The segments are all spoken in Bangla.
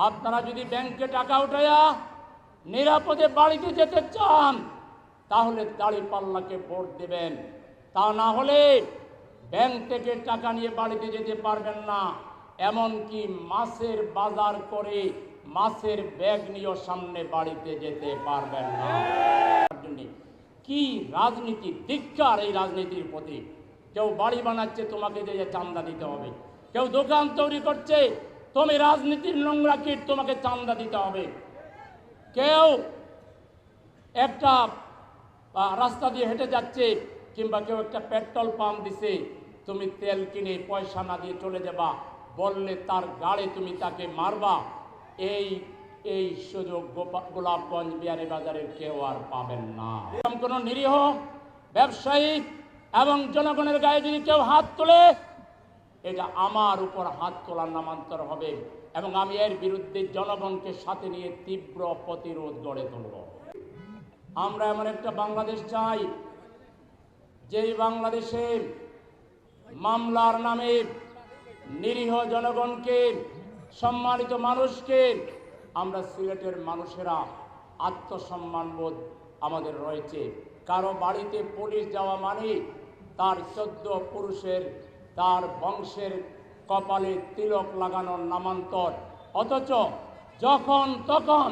আপনারা যদি ব্যাংকে টাকা উঠাইয়া নিরাপদে বাড়িতে যেতে চান তাহলে দাঁড়িপাল্লাকে ভোট দেবেন, তা না হলে ব্যাংক থেকে টাকা নিয়ে বাড়িতে যেতে পারবেন না। এমনকি মাছের বাজার করে মাছের ব্যাগ নিয়েও সামনে বাড়িতে যেতে পারবেন না। কি রাজনীতি, ধিক্কার এই রাজনীতির প্রতি। কেউ বাড়ি বানাচ্ছে, তোমাকে যে চাঁদা দিতে হবে। কেউ দোকান তৈরি করছে, তুমি রাজনীতির নোংরা কীট, তোমাকে চাঁদা দিতে হবে। কেউ একটা রাস্তা দিয়ে হেঁটে যাচ্ছে কিংবা কেউ একটা পেট্রোল পাম্প দিছে, তুমি তেল কিনে পয়সা না দিয়ে চলে যাবা, বললে তার গাড়ি তুমি তাকে মারবা। এই সুযোগ গোলাপগঞ্জ বিয়ানীবাজারের কেউ আর পাবেন না। কোন নিরীহ ব্যবসায়ী এবং জনগণের গায়ে যদি কেউ হাত তোলে, এটা আমার উপর হাত তোলার নামান্তর হবে এবং আমি এর বিরুদ্ধে জনগণকে সাথে নিয়ে তীব্র প্রতিরোধ গড়ে তুলব। আমরা এমন একটা বাংলাদেশ চাই যেই বাংলাদেশে মামলার নামে নিরীহ জনগণকে, সম্মানিত মানুষকে, আমরা সিলেটের মানুষেরা আত্মসম্মানবোধ আমাদের রয়েছে। কারো বাড়িতে পুলিশ যাওয়া মানে তার 14 পুরুষের, তার বংশের কপালে তিলক লাগানোর নামান্তর। অথচ যখন তখন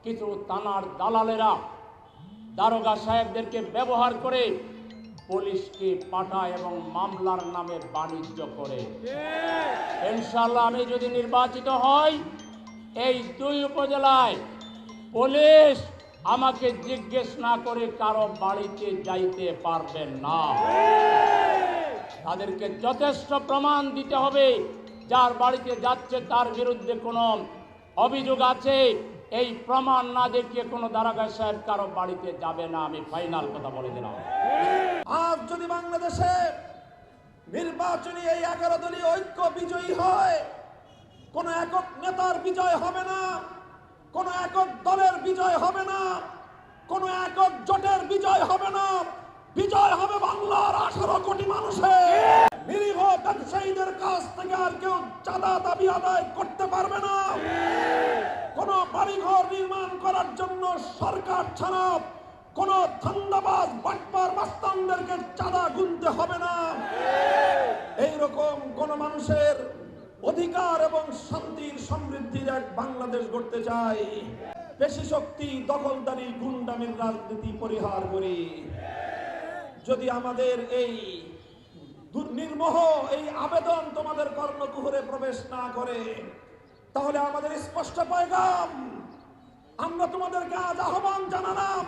কিছু থানার দালালেরা দারোগা সাহেবদেরকে ব্যবহার করে পুলিশকে পাঠায় এবং মামলার নামে বাণিজ্য করে। ইনশাআল্লাহ আমি যদি নির্বাচিত হই, এই 2 উপজেলায় পুলিশ আমাকে জিজ্ঞেস না করে কারো বাড়িতে যাইতে পারবেন না। তাদেরকে যথেষ্ট প্রমাণ দিতে হবে, যার বাড়িতে যাচ্ছে তার বিরুদ্ধে কোনো অভিযোগ আছে। এই প্রমাণ না দেখিয়ে কোনো দারোগা সাহেব কারো বাড়িতে যাবে না। আমি ফাইনাল কথা বলে দিলাম। আজ যদি বাংলাদেশে নির্বাচনী এই 11 দলীয় ঐক্য বিজয়ী হয়, কোন একক নেতার বিজয় হবে না, কোন একক দলের বিজয় হবে না, কোন একক জোটের বিজয় হবে না। বিজয় হবে বাংলার 18 কোটি মানুষের। নিরীহ ব্যবসায়ীদের কাছ থেকে আর কেউ চাঁদা দাবি আদায় করতে পারবে না। কোন বাড়িঘর নির্মাণ করার জন্য সরকার ছাড়া কোন ধান্দাবাজ বাটপার মাস্তানদেরকে চাঁদা গুনতে হবে না। এইরকম কোন মানুষের অধিকার এবং শান্তির সমৃদ্ধির এক বাংলাদেশ গড়তে চাই। পেশি শক্তি, দখলদারি, গুন্ডামির রাজনীতি পরিহার করি। যদি আমাদের এই দুর্নির্মোহ এই আবেদন তোমাদের কর্ণকুহরে প্রবেশ না করে, তাহলে আমাদের স্পষ্ট পয়গাম, আমরা তোমাদেরকে আজ আহ্বান জানালাম।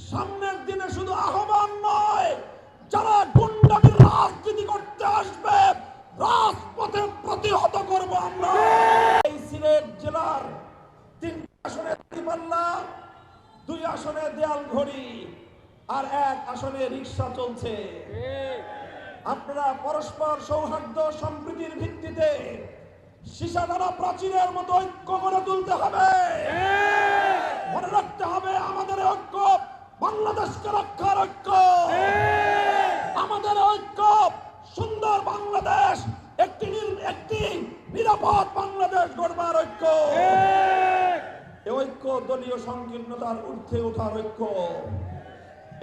সামনের দিনে শুধু আহ্বান নয়, যারা গুন্ডামির রাজনীতি করতে আসবে রাজপথে প্রতিহত করব আমরা। এই সিলেট জেলার 3 আসনে দাঁড়িপাল্লা, 2 আসনে দেয়ালঘড়ি আর 1 আসনে রিক্সা চলছে। আপনারা পরস্পর সৌহার্দ্য সম্প্রীতির ভিত্তিতে সীসাধারা প্রাচীরের মতো ঐক্য গড়ে তুলতে হবে। মনে রাখতে হবে, আমাদের ঐক্য বাংলাদেশকে রক্ষার ঐক্য, আমাদের ঐক্য সুন্দর বাংলাদেশ, একটি নিরাপদ বাংলাদেশ গড়বার ঐক্য। এই ঐক্য দলীয় সংকীর্ণতার ঊর্ধ্বে ওঠার ঐক্য।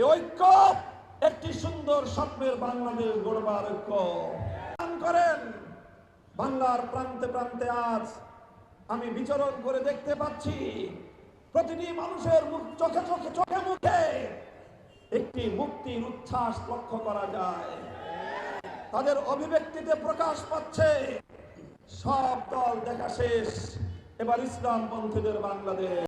এই ঐক্য একটি সুন্দর স্বপ্নের বাংলাদেশ গড়বার ঐক্য। করেন বাংলার প্রান্তে প্রান্তে আজ আমি বিচরণ করে দেখতে পাচ্ছি, প্রতিটি মানুষের চোখে মুখে একটি মুক্তির উচ্ছ্বাস লক্ষ্য করা যায়। তাদের অভিব্যক্তিতে প্রকাশ পাচ্ছে। সব দল দেখা শেষ, এবার ইসলামপন্থীদের বাংলাদেশ।